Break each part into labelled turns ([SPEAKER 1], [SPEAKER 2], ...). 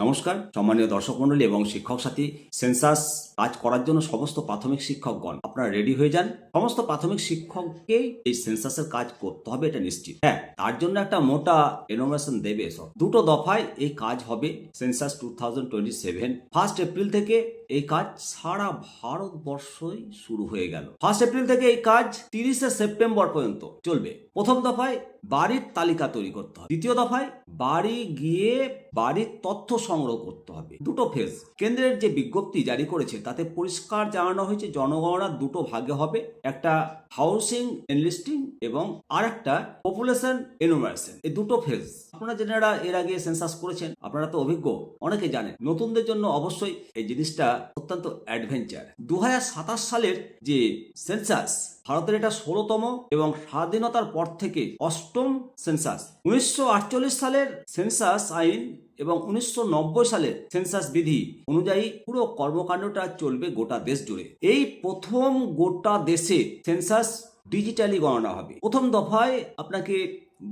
[SPEAKER 1] নমস্কার সম্মানীয় দর্শক মণ্ডলী এবং শিক্ষক সাথী। সেন্সাস কাজ করার জন্য সমস্ত প্রাথমিক শিক্ষকগণ আপনারা রেডি হয়ে যান। সমস্ত প্রাথমিক শিক্ষককেই এই সেন্সাসের কাজ করতে হবে, এটা নিশ্চিত। হ্যাঁ, তার জন্য একটা মোটা এনোভেশন দেবে। সব দুটো দফায় এই কাজ হবে। সেন্সাস 2027 1 এপ্রিল থেকে এই কাজ সারা ভারতবর্ষই শুরু হয়ে গেল। 1 এপ্রিল থেকে এই কাজ 30 সেপ্টেম্বর পর্যন্ত চলবে। প্রথম দফায় বাড়ির তালিকা তৈরি করতে হবে। দ্বিতীয় দফায় বাড়ি গিয়ে বাড়ির তথ্য সংগ্রহ করতে হবে। দুটো ফেজ। কেন্দ্রের যে বিজ্ঞপ্তি জারি করেছে তাতে পরিষ্কার জানানো হয়েছে জনগণনা দুটো ভাগে হবে, একটা হাউসিং এনলিস্টিং এবং আর একটা পপুলেশন এনুমারেশন। এই দুটো ফেজ। আপনারা যারা এর আগে সেন্সাস করেছেন আপনারা তো অভিজ্ঞ, অনেকে জানেন। নতুনদের জন্য অবশ্যই এই জিনিসটা অত্যন্ত অ্যাডভেঞ্চার। 2027 সালের যে সেন্সাস ভারতের এটা 16তম এবং স্বাধীনতার পর থেকে 8ম সেন্সাস। 1948 সালের সেন্সাস আইন এবং 1990 সালের সেন্সাস বিধি অনুযায়ী পুরো কর্মকাণ্ডটা চলবে গোটা দেশ জুড়ে। এই প্রথম গোটা দেশে সেন্সাস ডিজিটালি গণনা হবে। প্রথম দফায় আপনাকে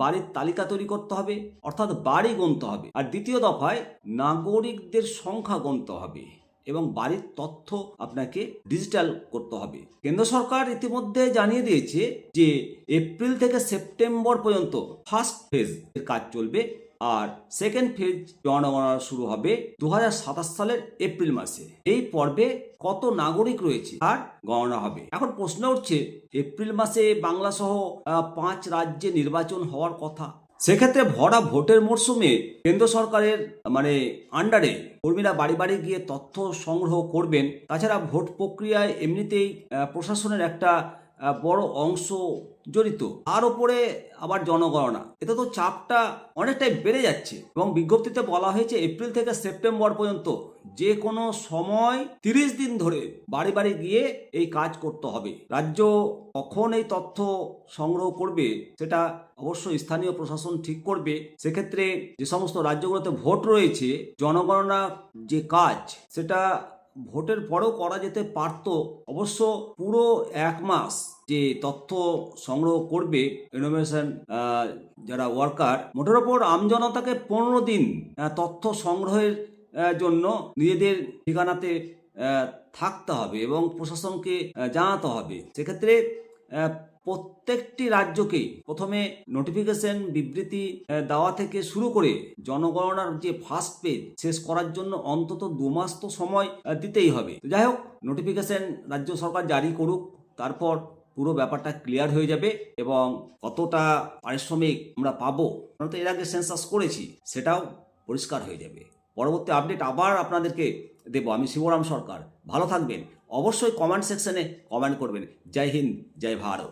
[SPEAKER 1] বাড়ির তালিকা তৈরি করতে হবে, অর্থাৎ বাড়ি গুনতে হবে। আর দ্বিতীয় দফায় নাগরিকদের সংখ্যা গুনতে হবে এবং বাড়ির তথ্য আপনাকে ডিজিটাল করতে হবে। কেন্দ্র সরকার ইতিমধ্যে জানিয়ে দিয়েছে যে এপ্রিল থেকে সেপ্টেম্বর পর্যন্ত ফার্স্ট ফেজ এর কাজ চলবে, আর সেকেন্ড ফেজ জনগণনা শুরু হবে 2027 সালের এপ্রিল মাসে। এই পর্বে কত নাগরিক রয়েছে তার গণনা হবে। এখন প্রশ্ন উঠছে, এপ্রিল মাসে বাংলা সহ 5 রাজ্যে নির্বাচন হওয়ার কথা। সেক্ষেত্রে ভরা ভোটের মরশুমে কেন্দ্র সরকারের আন্ডারে কর্মীরা বাড়ি বাড়ি গিয়ে তথ্য সংগ্রহ করবেন। তাছাড়া ভোট প্রক্রিয়ায় এমনিতেই প্রশাসনের একটা বড় অংশ জড়িত, তার উপরে আবার জনগণনা, এতে তো চাপটা অনেকটাই বেড়ে যাচ্ছে। এবং বিজ্ঞপ্তিতে বলা হয়েছে এপ্রিল থেকে সেপ্টেম্বর পর্যন্ত যে কোনো সময় 30 দিন ধরে বাড়ি বাড়ি গিয়ে এই কাজ করতে হবে। রাজ্য কখন এই তথ্য সংগ্রহ করবে সেটা অবশ্যই স্থানীয় প্রশাসন ঠিক করবে। সেক্ষেত্রে যে সমস্ত রাজ্যগুলোতে ভোট রয়েছে, জনগণনা যে কাজ সেটা ভোটের পরেও করা যেতে পারত। অবশ্য পুরো 1 মাস যে তথ্য সংগ্রহ করবে ইনোভেশন যারা ওয়ার্কার, মোটের ওপর আমজনতাকে 15 দিন তথ্য সংগ্রহের জন্য নিজেদের ঠিকানাতে থাকতে হবে এবং প্রশাসনকে জানাতে হবে। সেক্ষেত্রে প্রত্যেকটি রাজ্যকেই প্রথমে নোটিফিকেশন বিবৃতি দেওয়া থেকে শুরু করে জনগণনার যে ফার্স্ট পেজ শেষ করার জন্য অন্তত 2 মাস তো সময় দিতেই হবে। যাই হোক, নোটিফিকেশন রাজ্য সরকার জারি করুক, তারপর পুরো ব্যাপারটা ক্লিয়ার হয়ে যাবে এবং কতটা পারিশ্রমিক আমরা পাবো, আমরা তো এর আগে সেন্সাস করেছি, সেটাও পরিষ্কার হয়ে যাবে। পরবর্তী আপডেট আবার আপনাদেরকে দেবো। আমি শিবরাম সরকার। ভালো থাকবেন। অবশ্যই কমেন্ট সেকশনে কমেন্ট করবেন। জয় হিন্দ, জয় ভারত।